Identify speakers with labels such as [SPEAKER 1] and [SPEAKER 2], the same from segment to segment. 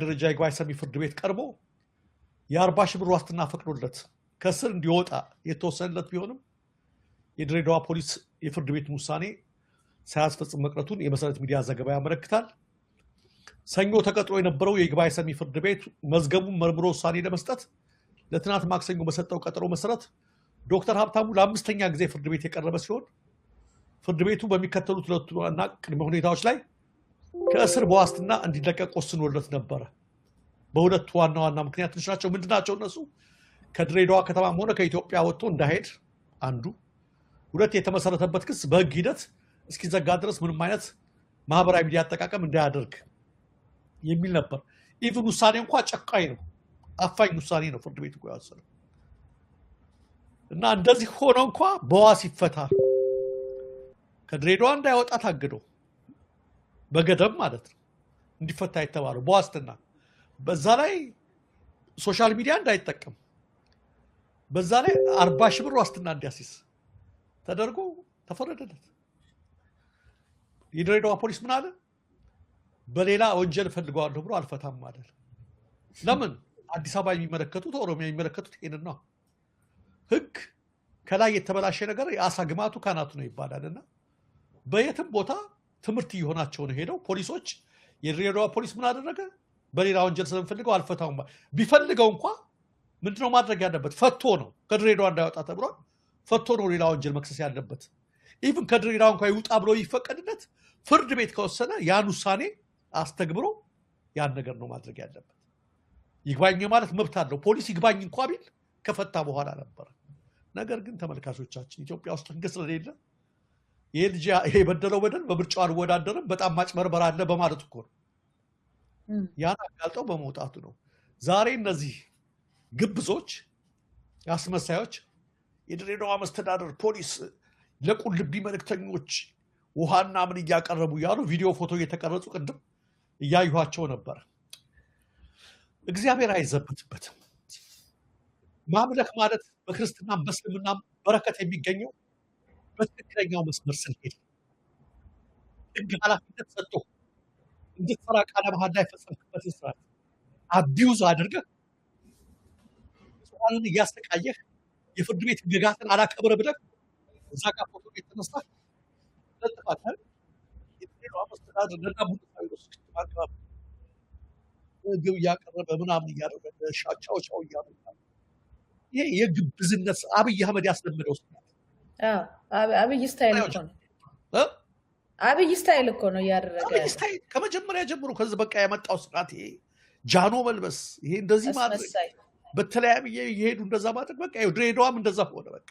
[SPEAKER 1] ደረጃ ይግባኝ ሰሚ ፍርድ ቤት ቀርቦ የ40 ሺህ ብር ዋስትና ፈቅዶለት ከስር እንዲወጣ የተወሰነለት ቢሆንም የድሬዳዋ ፖሊስ የፍርድ ቤት ውሳኔ ሳያስፈጽም መቅረቱን የመሰረት ሚዲያ ዘገባ ያመለክታል። ሰኞ ተቀጥሮ የነበረው የይግባኝ ሰሚ ፍርድ ቤት መዝገቡን መርምሮ ውሳኔ ለመስጠት ለትናንት ማክሰኞ በሰጠው ቀጠሮ መሰረት ዶክተር ሀብታሙ ለአምስተኛ ጊዜ ፍርድ ቤት የቀረበ ሲሆን ፍርድ ቤቱ በሚከተሉት ሁለቱ ዋና ቅድመ ሁኔታዎች ላይ ከእስር በዋስትና እንዲለቀቅ ወስኖለት ነበረ። በሁለቱ ዋና ምክንያቶች ናቸው። ምንድናቸው እነሱ? ከድሬዳዋ ከተማም ሆነ ከኢትዮጵያ ወጥቶ እንዳይሄድ አንዱ፣ ሁለት የተመሰረተበት ክስ በህግ ሂደት እስኪዘጋ ድረስ ምንም አይነት ማህበራዊ ሚዲያ አጠቃቀም እንዳያደርግ የሚል ነበር። ኢቭን ውሳኔ እንኳን ጨካኝ ነው፣ አፋኝ ውሳኔ ነው ፍርድ ቤቱ ያወሰነው እና እንደዚህ ሆኖ እንኳን በዋስ ይፈታ ከድሬዳዋ እንዳይወጣ ታግዶ በገደብ ማለት ነው እንዲፈታ የተባለው በዋስትና በዛ ላይ ሶሻል ሚዲያ እንዳይጠቀም በዛ ላይ 40 ሺህ ብር ዋስትና እንዲያስይዝ ተደርጎ ተፈረደለት። የድሬዳዋ ፖሊስ ምን አለ? በሌላ ወንጀል ፈልገዋለሁ ብሎ አልፈታም ማለት ለምን? አዲስ አበባ የሚመለከቱት ኦሮሚያ የሚመለከቱት ይሄንን ነው። ህግ ከላይ የተበላሸ ነገር የአሳ ግማቱ ካናቱ ነው ይባላልና በየትም ቦታ ትምህርት እየሆናቸው ነው ሄደው ፖሊሶች። የድሬዳዋ ፖሊስ ምን አደረገ? በሌላ ወንጀል ስለምፈልገው አልፈታውም። ቢፈልገው እንኳን ምንድነው ማድረግ ያለበት? ፈቶ ነው ከድሬዳዋ እንዳይወጣ ተብሏል። ፈቶ ነው ሌላ ወንጀል መክሰስ ያለበት። ኢቭን ከድሬዳዋ እንኳን ይውጣ ብሎ ይፈቀድለት ፍርድ ቤት ከወሰነ ያን ውሳኔ አስተግብሮ ያን ነገር ነው ማድረግ ያለበት። ይግባኝ ማለት መብት አለው ፖሊስ። ይግባኝ እንኳን ቢል ከፈታ በኋላ ነበር። ነገር ግን ተመልካቾቻችን ኢትዮጵያ ውስጥ ህግ ስለሌለ ይሄ ልጅ የበደለው በደል በምርጫው አልወዳደርም በጣም ማጭበርበር አለ በማለት እኮ ነው ያን አጋልጠው በመውጣቱ ነው። ዛሬ እነዚህ ግብዞች አስመሳዮች የድሬዳዋ መስተዳድር ፖሊስ ለቁልቢ መልእክተኞች ውሃና ምን እያቀረቡ ያሉ ቪዲዮ ፎቶ እየተቀረጹ ቅድም እያዩኋቸው ነበር። እግዚአብሔር አይዘበትበትም። ማምለክ ማለት በክርስትና በእስልምና በረከት የሚገኘው በትክክለኛው መስመር ስንሄድ ህግ ኃላፊነት ሰጥቶ እንድትሰራ ቃለ መሃላ የፈጸምክበትን ስራ አቢውዝ አድርገህ ሰውን እያሰቃየህ የፍርድ ቤት ህግጋትን አላከብረ ብለህ እዛ ጋር ፎቶ የተነሳ ለጥፋታል የድሬዳዋ መስተዳድር ለና ቡድናዊ ነው ግብ እያቀረበ ምናምን እያደረገ ሻቻው እያደረገ ይሄ የግብዝነት አብይ አህመድ ያስለመደው ስርዓት።
[SPEAKER 2] አብይ ስታይል እኮ ነው። አብይ ስታይል እኮ ነው ያደረገ።
[SPEAKER 1] አብይ ስታይል ከመጀመሪያ ጀምሮ ከዚህ በቃ ያመጣው ስርዓት ይሄ ጃኖ መልበስ፣ ይሄ እንደዚህ ማድረግ፣ በተለያየ ይሄዱ እንደዛ ማድረግ በቃ ድሬዳዋም እንደዛ ሆነ። በቃ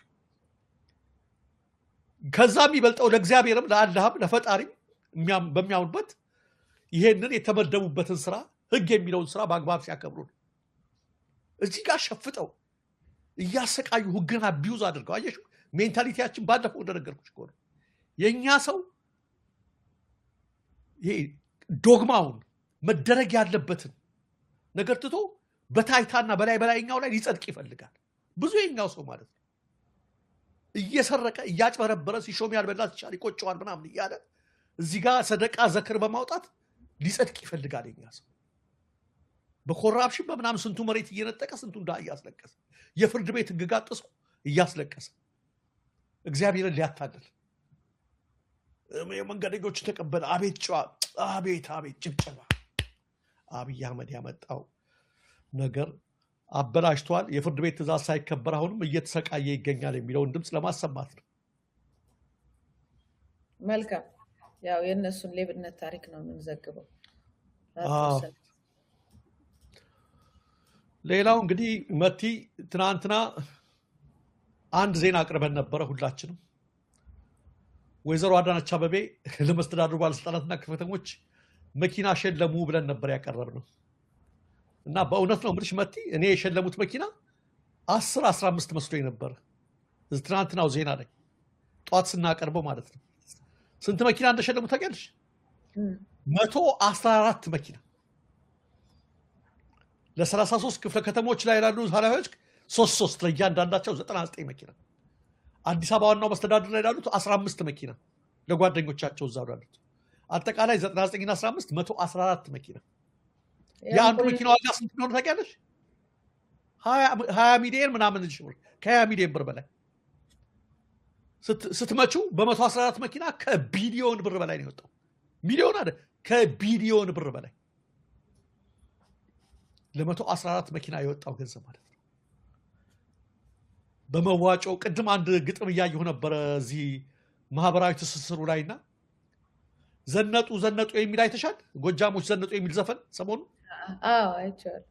[SPEAKER 1] ከዛም ይበልጠው ለእግዚአብሔርም ለአላህም ለፈጣሪም በሚያምኑበት ይሄንን የተመደቡበትን ስራ ህግ የሚለውን ስራ በአግባብ ሲያከብሩ ነው። እዚህ ጋር ሸፍጠው እያሰቃዩ ህግን አቢውዝ አድርገው አየሽ። ሜንታሊቲያችን ባለፈው እንደነገርኩሽ እኮ ነው የኛ ሰው ይሄ ዶግማውን መደረግ ያለበትን ነገር ትቶ በታይታና በላይኛው ላይ ሊጸድቅ ይፈልጋል። ብዙ የኛው ሰው ማለት ነው እየሰረቀ እያጭበረበረ ሲሾም ያልበላት ይቻል ይቆጨዋል ምናምን እያለ እዚህ ጋር ሰደቃ ዘክር በማውጣት ሊጸድቅ ይፈልጋል የኛ ሰው። በኮራፕሽን በምናምን ስንቱ መሬት እየነጠቀ ስንቱ እንዳ እያስለቀሰ የፍርድ ቤት ህግጋት ጥሶ እያስለቀሰ እግዚአብሔርን ሊያታልል የመንገደኞች ተቀበለ። አቤት ጨዋ፣ አቤት ጭብጨባ። አብይ አህመድ ያመጣው ነገር አበላሽቷል። የፍርድ ቤት ትእዛዝ ሳይከበር አሁንም እየተሰቃየ ይገኛል የሚለውን ድምፅ ለማሰማት ነው።
[SPEAKER 2] መልካም። ያው የእነሱን ሌብነት ታሪክ ነው የምንዘግበው።
[SPEAKER 1] ሌላው እንግዲህ መቲ ትናንትና አንድ ዜና አቅርበን ነበረ ሁላችንም። ወይዘሮ አዳነች አቤቤ ለመስተዳድሩ ባለስልጣናትና ከተሞች መኪና ሸለሙ ብለን ነበር ያቀረብነው እና በእውነት ነው የምልሽ መቲ፣ እኔ የሸለሙት መኪና 10-15 መስሎኝ ነበር። ትናንትናው ዜና ላይ ጠዋት ስናቀርበው ማለት ነው። ስንት መኪና እንደሸለሙ ታውቂያለሽ? 114 መኪና ለ33 ክፍለ ከተሞች ላይ ያሉ ኃላፊዎች 3 ለእያንዳንዳቸው 99 መኪና። አዲስ አበባ ዋናው መስተዳድር ላይ ያሉት 15 መኪና ለጓደኞቻቸው እዛው ያሉት አጠቃላይ 99 እና 15 114 መኪና የአንዱ መኪና ዋጋ ስንት ነው ታውቂያለሽ? 20 ሚሊዮን ምናምን ብር ከ20 ሚሊዮን ብር በላይ ስትመቹ በ114 መኪና ከቢሊዮን ብር በላይ ነው የወጣው። ሚሊዮን አይደል ከቢሊዮን ብር በላይ ለ114 መኪና የወጣው ገንዘብ ማለት ነው። በመዋጮው ቅድም አንድ ግጥም እያየሁ ነበረ እዚህ ማህበራዊ ትስስሩ ላይና ዘነጡ ዘነጡ የሚል አይተሻል? ጎጃሞች ዘነጡ የሚል ዘፈን ሰሞኑ
[SPEAKER 2] አይቻል።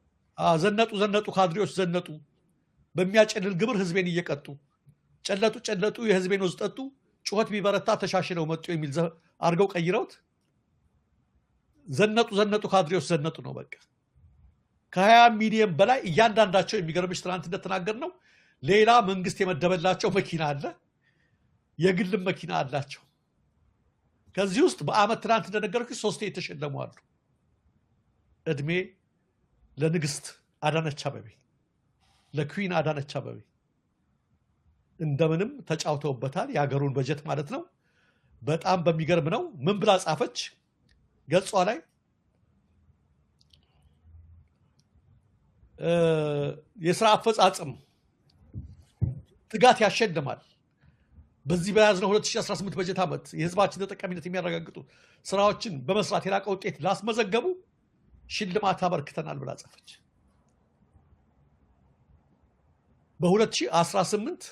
[SPEAKER 1] ዘነጡ ዘነጡ ካድሬዎች ዘነጡ በሚያጨልል ግብር ህዝቤን እየቀጡ ጨለጡ ጨለጡ የህዝቤን ወዝ ጠጡ ጩኸት ቢበረታ ተሻሽለው መጡ የሚል አድርገው ቀይረውት ዘነጡ ዘነጡ ካድሬዎች ዘነጡ ነው በቃ። ከ20 ሚሊዮን በላይ እያንዳንዳቸው የሚገርምሽ ትናንት እንደተናገር ነው ሌላ መንግስት የመደበላቸው መኪና አለ፣ የግልም መኪና አላቸው። ከዚህ ውስጥ በአመት ትናንት እንደነገርኩሽ 3 የተሸለሙ አሉ። እድሜ ለንግስት አዳነች አቤቤ፣ ለኩዊን አዳነች አቤቤ እንደምንም ተጫውተውበታል። የሀገሩን በጀት ማለት ነው። በጣም በሚገርም ነው። ምን ብላ ጻፈች ገጿ ላይ? የስራ አፈጻጸም ትጋት ያሸልማል። በዚህ በያዝነው 2018 በጀት ዓመት የህዝባችን ተጠቃሚነት የሚያረጋግጡ ስራዎችን በመስራት የላቀ ውጤት ላስመዘገቡ ሽልማት አበርክተናል ብላ ጻፈች። በ2018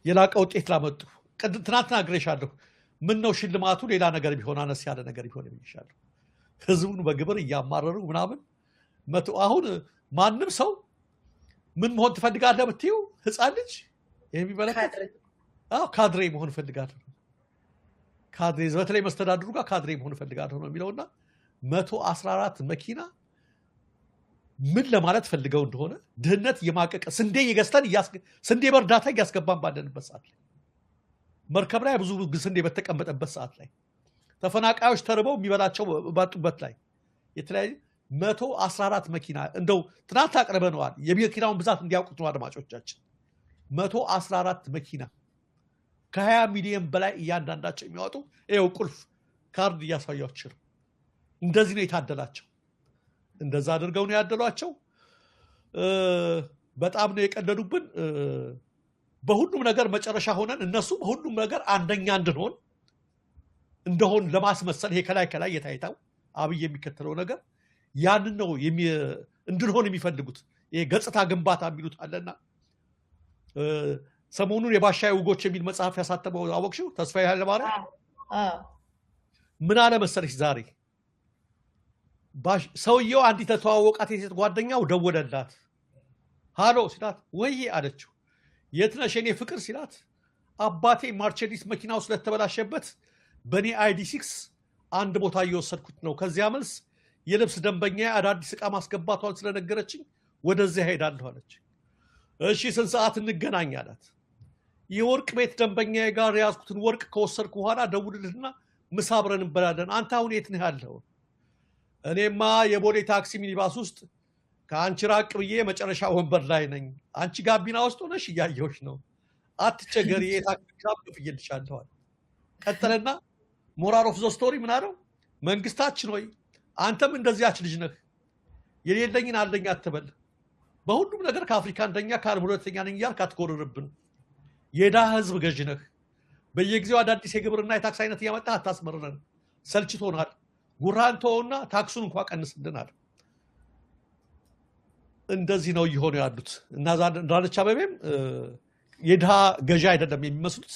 [SPEAKER 1] የላቀ ውጤት ላመጡ ትናንት ነግሬሻለሁ። ምን ነው ሽልማቱ ሌላ ነገር ቢሆን አነስ ያለ ነገር ቢሆን ብዬሻለሁ። ህዝቡን በግብር እያማረሩ ምናምን አሁን ማንም ሰው ምን መሆን ትፈልጋለህ ብትይው ህፃን ልጅ የሚመለከት ካድሬ መሆን እፈልጋለሁ፣ ካድሬ በተለይ መስተዳድሩ ጋር ካድሬ መሆን እፈልጋለሁ ነው የሚለውና 114 መኪና ምን ለማለት ፈልገው እንደሆነ ድህነት የማቀቀ ስንዴ የገዝተን ስንዴ በእርዳታ እያስገባን ባለንበት ሰዓት ላይ መርከብ ላይ ብዙ ስንዴ በተቀመጠበት ሰዓት ላይ ተፈናቃዮች ተርበው የሚበላቸው ባጡበት ላይ የተለያየ 114 መኪና እንደው ትናንት አቅርበነዋል። የመኪናውን ብዛት እንዲያውቁት ነው አድማጮቻችን። 114 መኪና ከ20 ሚሊዮን በላይ እያንዳንዳቸው የሚያወጡ ይኸው ቁልፍ ካርድ እያሳያችሁ ነው። እንደዚህ ነው የታደላቸው። እንደዛ አድርገው ነው ያደሏቸው። በጣም ነው የቀለዱብን። በሁሉም ነገር መጨረሻ ሆነን እነሱ በሁሉም ነገር አንደኛ እንደሆን ለማስመሰል ይሄ ከላይ የታይታው አብይ የሚከተለው ነገር ያንን ነው እንድንሆን የሚፈልጉት። ይሄ ገጽታ ግንባታ የሚሉት አለና ሰሞኑን የባሻይ ውጎች የሚል መጽሐፍ ያሳተመው አወቅሽው? ተስፋዬ ኃይለማርያም ምን አለ መሰለሽ ዛሬ ሰውየው አንዲት ተተዋወቃት የሴት ጓደኛው ደወለላት። ሃሎ ሲላት ወይዬ አለችው። የት ነሽ የኔ ፍቅር ሲላት አባቴ ማርቸዲስ መኪናው ስለተበላሸበት በኔ ID6 አንድ ቦታ እየወሰድኩት ነው። ከዚያ መልስ የልብስ ደንበኛ አዳዲስ ዕቃ ማስገባቷን ስለነገረችኝ ወደዚያ ሄዳለሁ አለች። እሺ ስንት ሰዓት እንገናኝ አላት። የወርቅ ቤት ደንበኛ ጋር ያዝኩትን ወርቅ ከወሰድኩ በኋላ ደውልልህና ምሳ አብረን እንበላለን። አንተ አሁን የት ነህ ያለው? እኔማ የቦሌ ታክሲ ሚኒባስ ውስጥ ከአንቺ ራቅ ብዬ መጨረሻ ወንበር ላይ ነኝ። አንቺ ጋቢና ውስጥ ሆነሽ እያየሁሽ ነው። አትቸገሪ፣ የታክሲ ሂሳብ ከፍዬልሻለሁ። ቀጠለና ሞራል ኦፍ ዘ ስቶሪ ምን አለው? መንግስታችን ሆይ አንተም እንደዚያች ልጅ ነህ። የሌለኝን አለኝ አትበል። በሁሉም ነገር ከአፍሪካ አንደኛ ከዓለም ሁለተኛ ነኝ እያልክ አትኮርርብን። የድሃ ህዝብ ገዥ ነህ። በየጊዜው አዳዲስ የግብርና የታክስ አይነት እያመጣህ አታስመርረን። ሰልችቶናል። ጉራን ተወውና ታክሱን እንኳን ቀንስልናል። እንደዚህ ነው እየሆኑ ያሉት እና አዳነች አቤቤም የድሃ ገዢ አይደለም የሚመስሉት።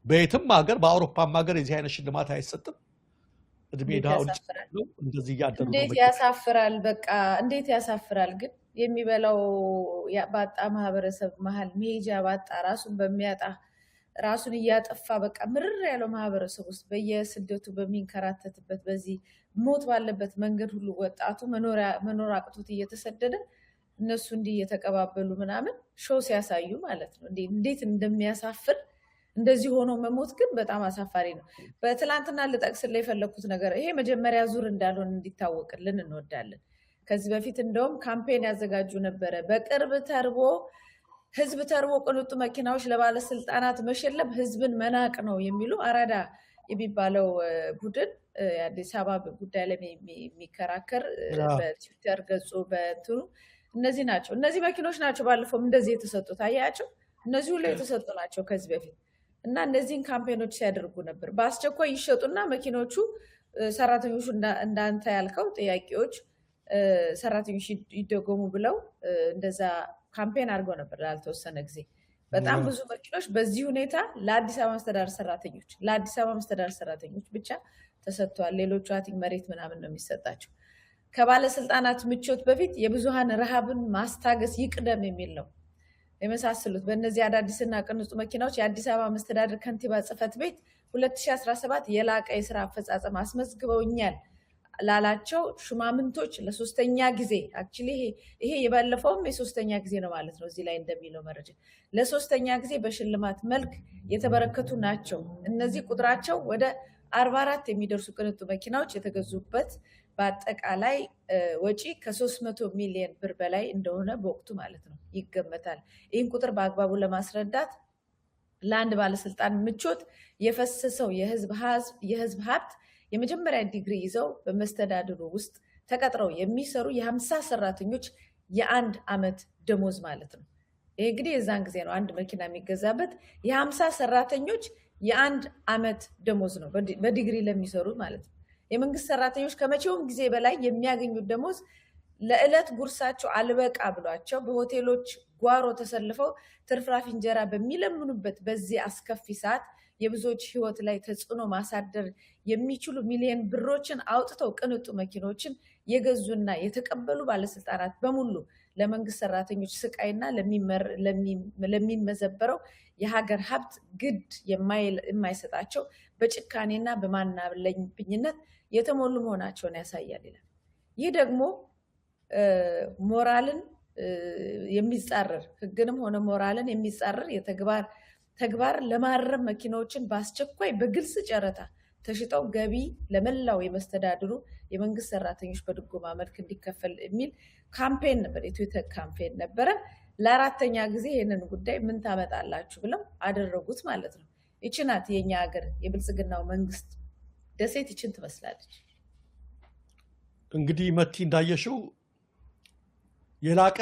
[SPEAKER 1] በየትም ሀገር በአውሮፓም ሀገር የዚህ አይነት ሽልማት አይሰጥም። እድሜ ድሃው እንደዚህ እያደሩ
[SPEAKER 2] እንዴት ያሳፍራል! በቃ እንዴት ያሳፍራል! ግን የሚበላው ባጣ ማህበረሰብ መሀል መሄጃ ባጣ ራሱን በሚያጣ ራሱን እያጠፋ በቃ ምርር ያለው ማህበረሰብ ውስጥ በየስደቱ በሚንከራተትበት በዚህ ሞት ባለበት መንገድ ሁሉ ወጣቱ መኖር አቅቶት እየተሰደደ እነሱ እንዲህ እየተቀባበሉ ምናምን ሾው ሲያሳዩ ማለት ነው። እንዴት እንደሚያሳፍር እንደዚህ ሆኖ መሞት ግን በጣም አሳፋሪ ነው። በትላንትና ልጠቅስልህ የፈለኩት ነገር ይሄ መጀመሪያ ዙር እንዳልሆነ እንዲታወቅልን እንወዳለን። ከዚህ በፊት እንደውም ካምፔን ያዘጋጁ ነበረ። በቅርብ ህዝብ ተርቦ ቅንጡ መኪናዎች ለባለስልጣናት መሸለም ህዝብን መናቅ ነው የሚሉ አራዳ የሚባለው ቡድን የአዲስ አበባ ጉዳይ ላይ የሚከራከር በትዊተር ገጹ በእንትኑ እነዚህ ናቸው። እነዚህ መኪኖች ናቸው ባለፈው እንደዚህ የተሰጡት አያቸው። እነዚህ ሁሉ የተሰጡ ናቸው ከዚህ በፊት እና እነዚህን ካምፔኖች ሲያደርጉ ነበር። በአስቸኳይ ይሸጡና መኪኖቹ ሰራተኞቹ እንዳንተ ያልከው ጥያቄዎች ሰራተኞች ይደጎሙ ብለው እንደዛ ካምፔን አድርገው ነበር ላልተወሰነ ጊዜ። በጣም ብዙ መኪኖች በዚህ ሁኔታ ለአዲስ አበባ መስተዳድር ሰራተኞች ብቻ ተሰጥቷል። ሌሎቹ አቲንግ መሬት ምናምን ነው የሚሰጣቸው። ከባለስልጣናት ምቾት በፊት የብዙሃን ረሃብን ማስታገስ ይቅደም የሚል ነው የመሳሰሉት። በእነዚህ አዳዲስና ቅንጡ መኪናዎች የአዲስ አበባ መስተዳድር ከንቲባ ጽሕፈት ቤት 2017 የላቀ የስራ አፈጻጸም አስመዝግበውኛል ላላቸው ሹማምንቶች ለሶስተኛ ጊዜ አክቹሊ ይሄ የባለፈውም የሶስተኛ ጊዜ ነው ማለት ነው። እዚህ ላይ እንደሚለው መረጃ ለሶስተኛ ጊዜ በሽልማት መልክ የተበረከቱ ናቸው። እነዚህ ቁጥራቸው ወደ 44 የሚደርሱ ቅንጡ መኪናዎች የተገዙበት በአጠቃላይ ወጪ ከ300 ሚሊዮን ብር በላይ እንደሆነ በወቅቱ ማለት ነው ይገመታል። ይህን ቁጥር በአግባቡ ለማስረዳት ለአንድ ባለስልጣን ምቾት የፈሰሰው የህዝብ ሀብት የመጀመሪያ ዲግሪ ይዘው በመስተዳድሩ ውስጥ ተቀጥረው የሚሰሩ የ50 ሰራተኞች የ1 ዓመት ደሞዝ ማለት ነው። ይሄ እንግዲህ የዛን ጊዜ ነው አንድ መኪና የሚገዛበት የ50 ሰራተኞች የ1 ዓመት ደሞዝ ነው በዲግሪ ለሚሰሩ ማለት ነው። የመንግስት ሰራተኞች ከመቼውም ጊዜ በላይ የሚያገኙት ደሞዝ ለዕለት ጉርሳቸው አልበቃ ብሏቸው በሆቴሎች ጓሮ ተሰልፈው ትርፍራፊ እንጀራ በሚለምኑበት በዚህ አስከፊ ሰዓት የብዙዎች ህይወት ላይ ተጽዕኖ ማሳደር የሚችሉ ሚሊዮን ብሮችን አውጥተው ቅንጡ መኪኖችን የገዙና የተቀበሉ ባለስልጣናት በሙሉ ለመንግስት ሰራተኞች ስቃይና ለሚመዘበረው የሀገር ሀብት ግድ የማይሰጣቸው በጭካኔና በማናለኝነት የተሞሉ መሆናቸውን ያሳያል ይላል። ይህ ደግሞ ሞራልን የሚጻረር ህግንም ሆነ ሞራልን የሚጻረር ተግባር ለማረም መኪናዎችን በአስቸኳይ በግልጽ ጨረታ ተሽጠው ገቢ ለመላው የመስተዳድሩ የመንግስት ሰራተኞች በድጎማ መልክ እንዲከፈል የሚል ካምፔን ነበር፣ የትዊተር ካምፔን ነበረ። ለአራተኛ ጊዜ ይህንን ጉዳይ ምን ታመጣላችሁ ብለው አደረጉት ማለት ነው። ይቺ ናት የኛ ሀገር የብልጽግናው መንግስት ደሴት ይችን ትመስላለች።
[SPEAKER 1] እንግዲህ መቲ እንዳየሽው የላቀ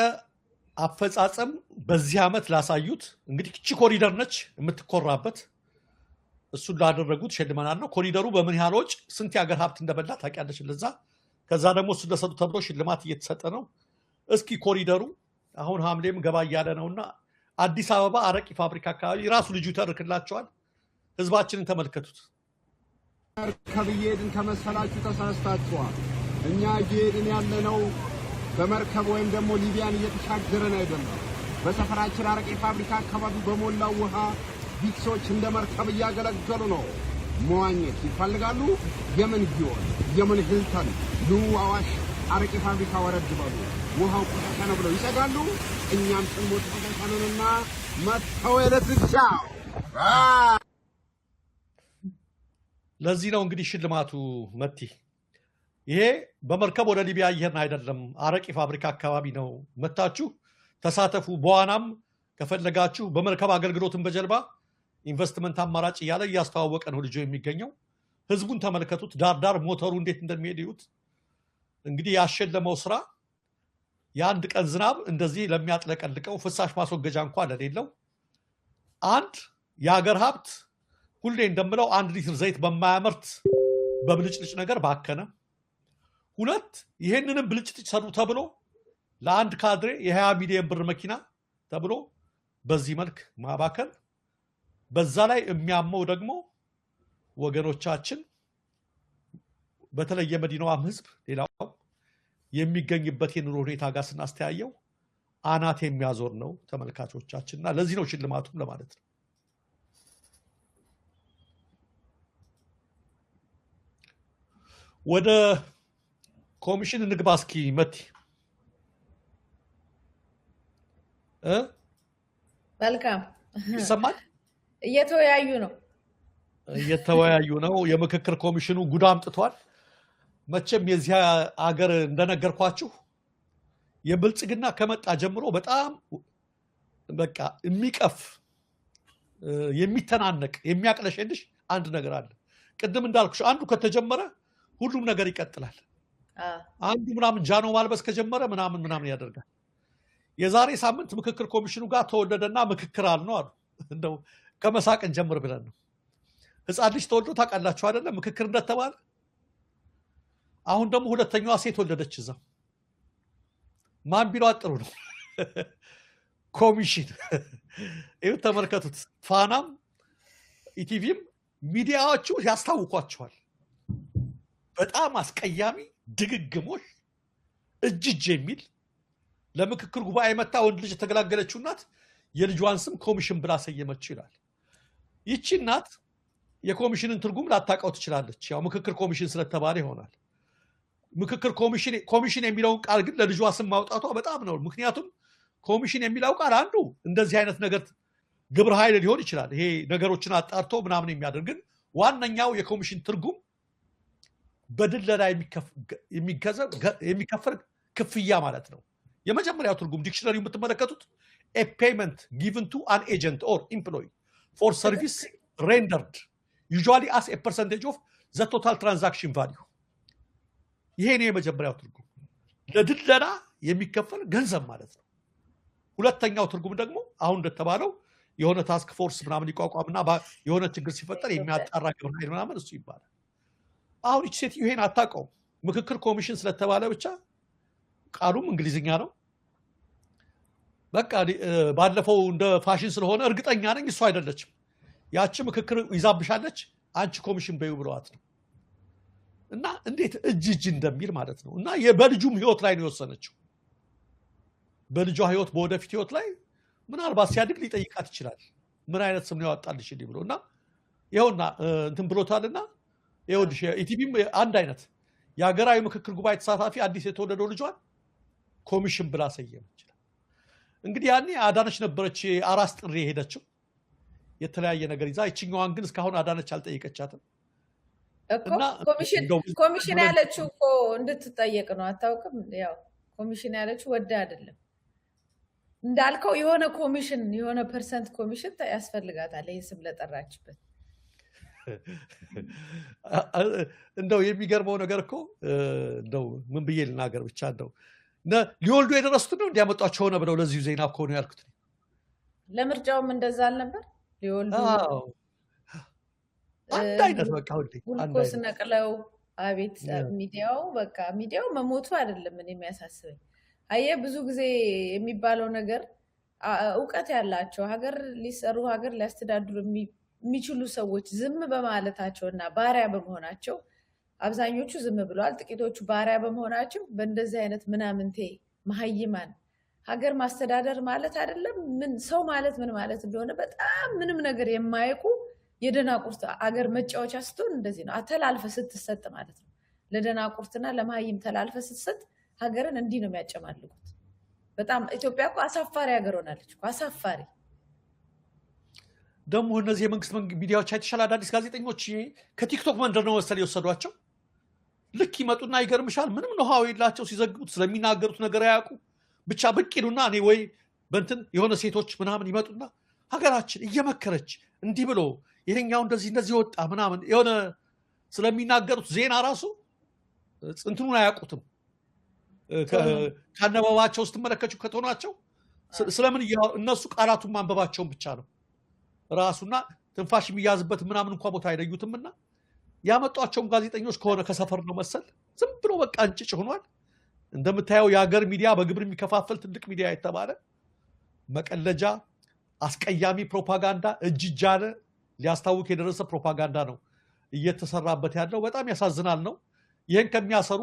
[SPEAKER 1] አፈጻጸም በዚህ ዓመት ላሳዩት እንግዲህ እቺ ኮሪደር ነች የምትኮራበት። እሱን ላደረጉት ሽልማት ነው። ኮሪደሩ በምን ያህል ወጪ ስንት የሀገር ሀብት እንደበላ ታውቂያለሽ ለዛ። ከዛ ደግሞ እሱ ለሰጡ ተብሎ ሽልማት እየተሰጠ ነው። እስኪ ኮሪደሩ አሁን ሐምሌም ገባ እያለ ነውና አዲስ አበባ አረቂ ፋብሪካ አካባቢ ራሱ ልጁ ይተርክላቸዋል። ህዝባችንን ተመልከቱት።
[SPEAKER 3] መርከብ እየሄድን ከመሰላችሁ ተሳስታችኋል። እኛ እየሄድን ያለነው በመርከብ ወይም ደግሞ ሊቢያን እየተሻገረን አይደለም። በሰፈራችን አረቂ ፋብሪካ አካባቢ በሞላው ውሃ ቢክሶች እንደ መርከብ እያገለገሉ ነው። መዋኘት ይፈልጋሉ? የምን ጊዮን የምን ሂልተን ኑ አዋሽ አረቂ ፋብሪካ ወረድ በሉ። ውሃው ቆሻሻ ነው ብለው ይሰጋሉ። እኛም ጥንቦት ቆሻሻንና መጥተው ኤሌክትሪክ ሻው።
[SPEAKER 1] ለዚህ ነው እንግዲህ ሽልማቱ መቲ። ይሄ በመርከብ ወደ ሊቢያ እየሄድን አይደለም፣ አረቂ ፋብሪካ አካባቢ ነው። መታችሁ ተሳተፉ። በዋናም ከፈለጋችሁ በመርከብ አገልግሎትን በጀልባ ኢንቨስትመንት አማራጭ እያለ እያስተዋወቀ ነው ልጁ የሚገኘው። ህዝቡን ተመልከቱት። ዳርዳር ሞተሩ እንዴት እንደሚሄድ እንግዲህ ያሸለመው ስራ የአንድ ቀን ዝናብ እንደዚህ ለሚያጥለቀልቀው ፍሳሽ ማስወገጃ እንኳን ለሌለው አንድ የሀገር ሀብት ሁሌ እንደምለው 1 ሊትር ዘይት በማያመርት በብልጭልጭ ነገር ባከነ። ሁለት ይሄንንም ብልጭልጭ ሰሩ ተብሎ ለአንድ ካድሬ የ20 ሚሊዮን ብር መኪና ተብሎ በዚህ መልክ ማባከን። በዛ ላይ የሚያመው ደግሞ ወገኖቻችን በተለይ የመዲናዋም ህዝብ ሌላው የሚገኝበት የኑሮ ሁኔታ ጋር ስናስተያየው አናት የሚያዞር ነው ተመልካቾቻችንና ለዚህ ነው ሽልማቱም ለማለት ነው። ወደ ኮሚሽን እንግባ እስኪ መቲ።
[SPEAKER 2] መልካም
[SPEAKER 1] ይሰማል።
[SPEAKER 2] እየተወያዩ ነው። የምክክር ኮሚሽኑ ጉድ አምጥቷል። መቼም የዚህ ሀገር እንደነገርኳችሁ የብልጽግና ከመጣ ጀምሮ በጣም በቃ የሚቀፍ የሚተናነቅ የሚያቅለሸልሽ አንድ ነገር አለ። ቅድም እንዳልኩሽ አንዱ ከተጀመረ
[SPEAKER 1] ሁሉም ነገር ይቀጥላል። አንዱ ምናምን ጃኖ ማልበስ ከጀመረ ምናምን ያደርጋል። የዛሬ ሳምንት ምክክር ኮሚሽኑ ጋር ተወለደና ምክክር አልነው አሉ። እንደው ከመሳቅን ጀምር ብለን ነው። ህፃን ልጅ ተወልዶ ታውቃላችሁ አይደለ? ምክክር እንደተባለ አሁን ደግሞ ሁለተኛዋ ሴት ወለደች። እዛ ማን ቢሏት ጥሩ ነው? ኮሚሽን ይኸው ተመልከቱት። ፋናም ኢቲቪም ሚዲያዎቹ ያስታውቋቸዋል። በጣም አስቀያሚ ድግግሞሽ እጅ የሚል ለምክክር ጉባኤ መታ ወንድ ልጅ የተገላገለችው እናት የልጇን ስም ኮሚሽን ብላ ሰየመችው ይላል። ይቺ እናት የኮሚሽንን ትርጉም ላታውቀው ትችላለች። ያው ምክክር ኮሚሽን ስለተባለ ይሆናል። ምክክር ኮሚሽን የሚለውን ቃል ግን ለልጇ ስም ማውጣቷ በጣም ነው። ምክንያቱም ኮሚሽን የሚለው ቃል አንዱ እንደዚህ አይነት ነገር ግብረ ኃይል ሊሆን ይችላል። ይሄ ነገሮችን አጣርቶ ምናምን የሚያደርግ ግን ዋነኛው የኮሚሽን ትርጉም በድለላ የሚከፈል ክፍያ ማለት ነው። የመጀመሪያው ትርጉም ዲክሽነሪው የምትመለከቱት a payment given to an agent or employee for service rendered usually as a percentage of the total transaction value። ይሄ ነው የመጀመሪያው ትርጉም፣ ለድለላ የሚከፈል ገንዘብ ማለት ነው። ሁለተኛው ትርጉም ደግሞ አሁን እንደተባለው የሆነ ታስክ ፎርስ ምናምን ይቋቋምና የሆነ ችግር ሲፈጠር የሚያጣራ ግብረ ኃይል ምናምን እሱ ይባላል። አሁን እቺ ሴትዮ ይሄን አታውቀውም። ምክክር ኮሚሽን ስለተባለ ብቻ ቃሉም እንግሊዝኛ ነው። በቃ ባለፈው እንደ ፋሽን ስለሆነ እርግጠኛ ነኝ እሱ አይደለችም። ያቺ ምክክር ይዛብሻለች አንቺ ኮሚሽን በዩ ብለዋት ነው። እና እንዴት እጅ እንደሚል ማለት ነው። እና በልጁም ህይወት ላይ ነው የወሰነችው። በልጇ ህይወት በወደፊት ህይወት ላይ ምናልባት ሲያድግ ሊጠይቃት ይችላል። ምን አይነት ስም ነው ያወጣልሽ ብሎ እና ይኸውና እንትን ብሎታልና ይኸውልሽ ኢቲቪም አንድ አይነት የሀገራዊ ምክክር ጉባኤ ተሳታፊ አዲስ የተወለደው ልጇን ኮሚሽን ብላ ሰየመች። እንግዲህ ያኔ አዳነች ነበረች አራስ ጥሪ የሄደችው የተለያየ ነገር ይዛ። ይችኛዋን ግን እስካሁን አዳነች አልጠየቀቻትም።
[SPEAKER 2] ኮሚሽን ያለችው እኮ እንድትጠየቅ ነው። አታውቅም? ያው ኮሚሽን ያለችው ወደ አይደለም እንዳልከው የሆነ ኮሚሽን የሆነ ፐርሰንት ኮሚሽን ያስፈልጋታል ይህ ስም ለጠራችበት።
[SPEAKER 1] እንደው የሚገርመው ነገር እኮ እንደው ምን ብዬ ልናገር ብቻ እንደው ሊወልዱ የደረሱት ነው እንዲያመጧቸው ሆነ ብለው ለዚሁ ዜና እኮ ነው ያልኩት።
[SPEAKER 2] ለምርጫውም እንደዛ አልነበር ሊወልዱ
[SPEAKER 1] አንድ አይነት በቃ
[SPEAKER 2] ሁልኮስ ነቅለው አቤት ሚዲያው መሞቱ አይደለም እኔ የሚያሳስበኝ። አየህ ብዙ ጊዜ የሚባለው ነገር እውቀት ያላቸው ሀገር ሊሰሩ ሀገር ሊያስተዳድሩ የሚችሉ ሰዎች ዝም በማለታቸው እና ባሪያ በመሆናቸው አብዛኞቹ ዝም ብለዋል። ጥቂቶቹ ባሪያ በመሆናቸው በእንደዚህ አይነት ምናምንቴ መሀይማን ሀገር ማስተዳደር ማለት አይደለም ሰው ማለት ምን ማለት እንደሆነ በጣም ምንም ነገር የማያውቁ የደናቁርት አገር መጫወቻ ስትሆን እንደዚህ ነው። ተላልፈ ስትሰጥ ማለት ነው። ለደናቁርትና ለመሀይም ተላልፈ ስትሰጥ ሀገርን እንዲህ ነው የሚያጨማልቁት። በጣም ኢትዮጵያ እኮ አሳፋሪ ሀገር ሆናለች እኮ አሳፋሪ።
[SPEAKER 1] ደግሞ እነዚህ የመንግስት ሚዲያዎች አይተሻል። አዳዲስ ጋዜጠኞች ከቲክቶክ መንደር ነው መሰል የወሰዷቸው። ልክ ይመጡና ይገርምሻል ምንም ነውሃው የላቸው። ሲዘግቡት ስለሚናገሩት ነገር አያውቁ። ብቻ ብቅ ይሉና እኔ ወይ በእንትን የሆነ ሴቶች ምናምን ይመጡና ሀገራችን እየመከረች እንዲህ ብሎ ይሄኛው እንደዚህ ወጣ ምናምን የሆነ ስለሚናገሩት ዜና ራሱ እንትኑን አያውቁትም። ካነበባቸው ስትመለከቱ ከተሆናቸው ስለምን እነሱ ቃላቱን ማንበባቸውን ብቻ ነው ራሱና ትንፋሽ የሚያዝበት ምናምን እንኳን ቦታ አይለዩትምና ያመጧቸውም ጋዜጠኞች ከሆነ ከሰፈር ነው መሰል ዝም ብሎ በቃ እንጭጭ ሆኗል። እንደምታየው የሀገር ሚዲያ በግብር የሚከፋፈል ትልቅ ሚዲያ የተባለ መቀለጃ፣ አስቀያሚ ፕሮፓጋንዳ እጅጃለ ሊያስታውክ የደረሰ ፕሮፓጋንዳ ነው እየተሰራበት ያለው። በጣም ያሳዝናል ነው። ይህን ከሚያሰሩ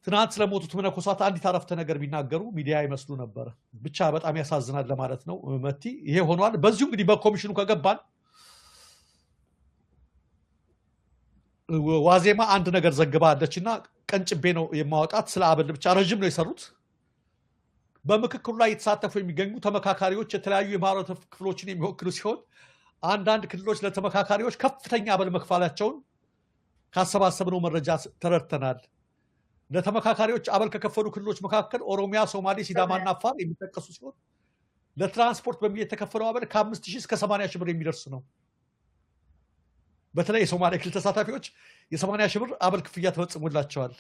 [SPEAKER 1] ትናንት ስለሞቱት መነኮሳት አንዲት አረፍተ ነገር ቢናገሩ ሚዲያ ይመስሉ ነበር። ብቻ በጣም ያሳዝናል ለማለት ነው። መቲ ይሄ ሆኗል። በዚሁ እንግዲህ በኮሚሽኑ ከገባን ዋዜማ አንድ ነገር ዘግባለች እና ቀንጭቤ ነው የማወጣት። ስለ አበል ብቻ ረዥም ነው የሰሩት። በምክክሩ ላይ የተሳተፉ የሚገኙ ተመካካሪዎች የተለያዩ የማህበረሰብ ክፍሎችን የሚወክሉ ሲሆን አንዳንድ ክልሎች ለተመካካሪዎች ከፍተኛ አበል መክፈላቸውን ካሰባሰብነው መረጃ ተረድተናል። ለተመካካሪዎች አበል ከከፈሉ ክልሎች መካከል ኦሮሚያ፣ ሶማሌ፣ ሲዳማና አፋር የሚጠቀሱ ሲሆን ለትራንስፖርት በሚል የተከፈለው አበል ከ5,000 እስከ 80,000 ብር የሚደርስ ነው። በተለይ የሶማሌ ክልል ተሳታፊዎች የ80 ሺህ ብር አበል ክፍያ ተፈጽሞላቸዋል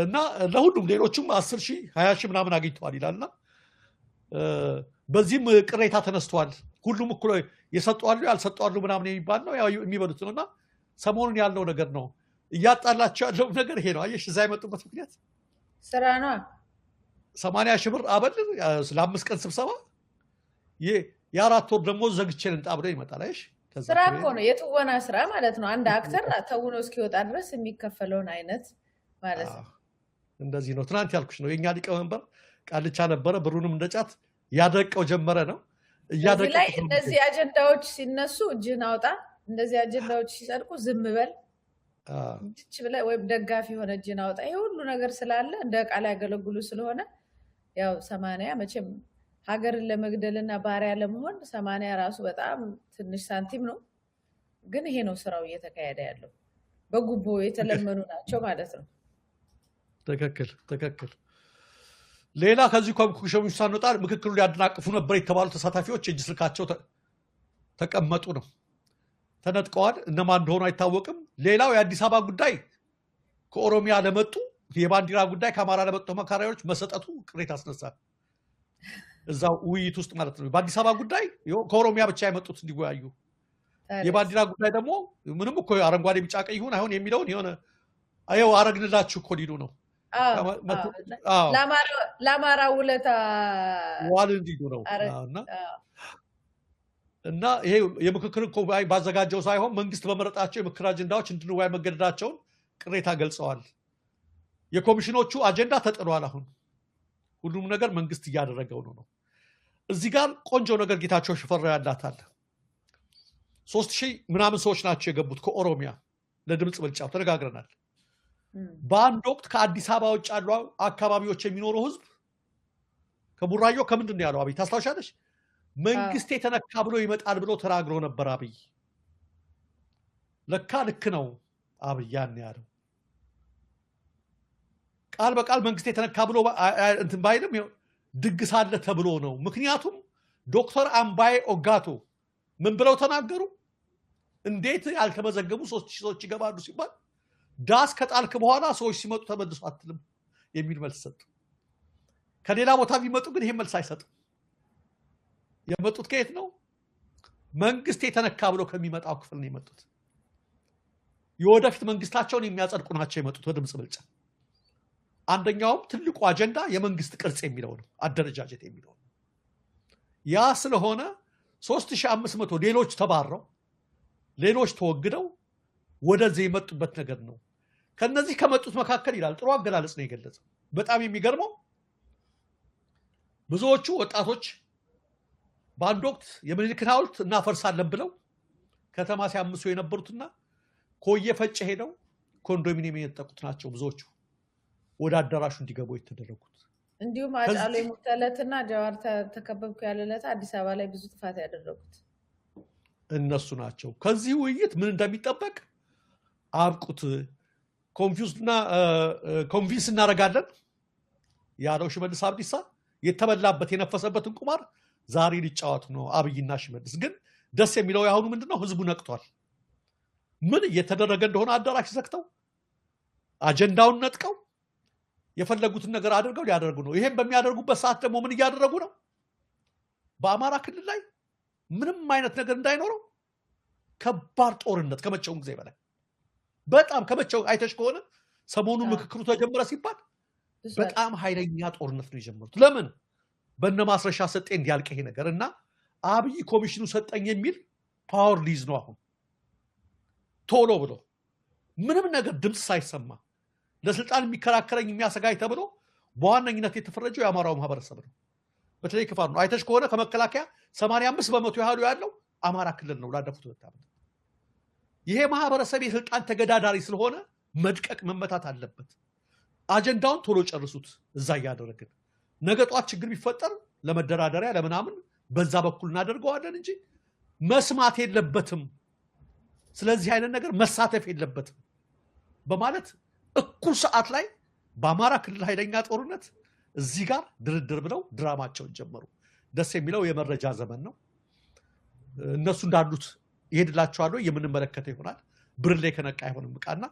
[SPEAKER 1] እና ለሁሉም ሌሎችም 10 ሺህ 20 ሺህ ምናምን አግኝተዋል ይላልና በዚህም ቅሬታ ተነስተዋል። ሁሉም እኩል የሰጧሉ ያልሰጧሉ ምናምን የሚባል ነው ያው የሚበሉት ነውና ሰሞኑን ያለው ነገር ነው እያጣላቸው ያለው ነገር ይሄ ነው። አየሽ እዛ የመጡበት ምክንያት
[SPEAKER 2] ስራ ነው።
[SPEAKER 1] 80 ሺህ ብር አበል ለ5 ቀን ስብሰባ የ4 ወር ደግሞ ዘግቼ ልምጣ ብሎ ይመጣል። አየሽ
[SPEAKER 2] ስራ እኮ ነው የትወና ስራ ማለት ነው። አንድ አክተር ተውኖ እስኪወጣ ድረስ የሚከፈለውን አይነት ማለት ነው።
[SPEAKER 1] እንደዚህ ነው። ትናንት ያልኩሽ ነው የኛ ሊቀመንበር ቃልቻ ነበረ ብሩንም እንደጫት ያደቀው ጀመረ ነው
[SPEAKER 2] እያደቀ ላይ እነዚህ አጀንዳዎች ሲነሱ እጅን አውጣ እንደዚህ አጀንዳዎች ሲጸድቁ ዝም በል እቺ ብለ ወይም ደጋፊ ሆነ እጅን አውጣ ይሄ ሁሉ ነገር ስላለ እንደ ቃል ያገለግሉ ስለሆነ ያው 80 መቼም ሀገርን ለመግደልና ባሪያ ለመሆን 80 ራሱ በጣም ትንሽ ሳንቲም ነው። ግን ይሄ ነው ስራው እየተካሄደ ያለው በጉቦ የተለመኑ ናቸው ማለት ነው።
[SPEAKER 1] ተከክል ሌላ ከዚህ ኮሚሽኑ ሳንወጣ ምክክሩ ሊያደናቅፉ ነበር የተባሉ ተሳታፊዎች እጅ ስልካቸው ተቀመጡ ነው ተነጥቀዋል። እነማን እንደሆኑ አይታወቅም። ሌላው የአዲስ አበባ ጉዳይ ከኦሮሚያ ለመጡ የባንዲራ ጉዳይ ከአማራ ለመጡ ተመካሪዎች መሰጠቱ ቅሬታ አስነሳል። እዛው ውይይት ውስጥ ማለት ነው። በአዲስ አበባ ጉዳይ ከኦሮሚያ ብቻ የመጡት እንዲወያዩ፣ የባንዲራ ጉዳይ ደግሞ ምንም እኮ አረንጓዴ ቢጫ ቀይ ይሁን አይሆን የሚለውን የሆነ አየው አረግንላችሁ እኮ ሊሉ ነው።
[SPEAKER 2] ለአማራ ውለታ
[SPEAKER 1] ዋል እንዲሉ ነው እና ይሄ የምክክር ጉባኤ ባዘጋጀው ሳይሆን መንግስት በመረጣቸው የምክክር አጀንዳዎች እንድንወያይ መገደዳቸውን ቅሬታ ገልጸዋል። የኮሚሽኖቹ አጀንዳ ተጥሏል። አሁን ሁሉም ነገር መንግስት እያደረገው ነው። እዚህ ጋር ቆንጆ ነገር ጌታቸው ሽፈራው ያላታል። 3000 ምናምን ሰዎች ናቸው የገቡት ከኦሮሚያ ለድምጽ ብልጫው ተነጋግረናል። በአንድ ወቅት ከአዲስ አበባ ውጭ ያሉ አካባቢዎች የሚኖረው ህዝብ ከቡራዮ ከምንድን ነው ያለው አብይ ታስታውሻለሽ? መንግስት የተነካ ብሎ ይመጣል ብሎ ተናግሮ ነበር አብይ። ለካ ልክ ነው አብይ ያን ያለው ቃል በቃል መንግስት የተነካ ብሎ እንትን ባይልም ድግስ አለ ተብሎ ነው። ምክንያቱም ዶክተር አምባዬ ኦጋቶ ምን ብለው ተናገሩ? እንዴት ያልተመዘገቡ 3000 ሰዎች ይገባሉ ሲባል ዳስ ከጣልክ በኋላ ሰዎች ሲመጡ ተመልሶ አትልም የሚል መልስ ሰጡ። ከሌላ ቦታ ቢመጡ ግን ይሄ መልስ አይሰጡም። የመጡት ከየት ነው? መንግስት የተነካ ብሎ ከሚመጣው ክፍል ነው የመጡት። የወደፊት መንግስታቸውን የሚያጸድቁ ናቸው የመጡት በድምጽ ብልጫ። አንደኛውም ትልቁ አጀንዳ የመንግስት ቅርጽ የሚለው ነው፣ አደረጃጀት የሚለው ነው። ያ ስለሆነ 3500 ሌሎች ተባረው ሌሎች ተወግደው ወደዚህ የመጡበት ነገር ነው። ከነዚህ ከመጡት መካከል ይላል ጥሩ አገላለጽ ነው የገለጸው። በጣም የሚገርመው ብዙዎቹ ወጣቶች በአንድ ወቅት የምኒልክን ሐውልት እናፈርሳለን ብለው ከተማ ሲያምሱ የነበሩትና ኮየፈጨ ሄደው ኮንዶሚኒየም የተጠቁት ናቸው ብዙዎቹ ወደ አዳራሹ እንዲገቡ የተደረጉት።
[SPEAKER 2] እንዲሁም አጫሉ የሙተለትና ጀዋር ተከበብኩ ያለለታ አዲስ አበባ ላይ ብዙ ጥፋት ያደረጉት
[SPEAKER 1] እነሱ ናቸው። ከዚህ ውይይት ምን እንደሚጠበቅ አብቁት። ኮንቪንስ እናደርጋለን ያለው ሽመልስ አብዲሳ የተበላበት የነፈሰበትን ቁማር ዛሬ ሊጫወቱ ነው አብይና ሽመልስ። ግን ደስ የሚለው ያሁኑ ምንድነው? ህዝቡ ነቅቷል። ምን እየተደረገ እንደሆነ አዳራሽ ዘግተው አጀንዳውን ነጥቀው የፈለጉትን ነገር አድርገው ሊያደርጉ ነው። ይሄን በሚያደርጉበት ሰዓት ደግሞ ምን እያደረጉ ነው? በአማራ ክልል ላይ ምንም አይነት ነገር እንዳይኖረው ከባድ ጦርነት ከመቼውም ጊዜ በላይ በጣም ከመቼው አይተሽ ከሆነ ሰሞኑን ምክክሩ ተጀመረ ሲባል በጣም ኃይለኛ ጦርነት ነው የጀመሩት። ለምን? በእነ ማስረሻ ሰጤ እንዲያልቅ ይሄ ነገር እና አብይ ኮሚሽኑ ሰጠኝ የሚል ፓወር ሊዝ ነው አሁን ቶሎ ብሎ ምንም ነገር ድምፅ ሳይሰማ ለስልጣን የሚከራከረኝ የሚያሰጋኝ ተብሎ በዋነኝነት የተፈረጀው የአማራው ማህበረሰብ ነው። በተለይ ክፋት ነው። አይተሽ ከሆነ ከመከላከያ 85% ያህሉ ያለው አማራ ክልል ነው ላለፉት 2 ዓመት። ይሄ ማህበረሰብ የስልጣን ተገዳዳሪ ስለሆነ መድቀቅ መመታት አለበት። አጀንዳውን ቶሎ ጨርሱት። እዛ እያደረግን ነገ ጧት ችግር ቢፈጠር ለመደራደሪያ ለምናምን በዛ በኩል እናደርገዋለን እንጂ መስማት የለበትም። ስለዚህ አይነት ነገር መሳተፍ የለበትም በማለት እኩል ሰዓት ላይ በአማራ ክልል ኃይለኛ ጦርነት እዚህ ጋር ድርድር ብለው ድራማቸውን ጀመሩ። ደስ የሚለው የመረጃ ዘመን ነው። እነሱ እንዳሉት ይሄድላችኋል የምንመለከተው ይሆናል ብርሌ ከነቃ አይሆንም ዕቃና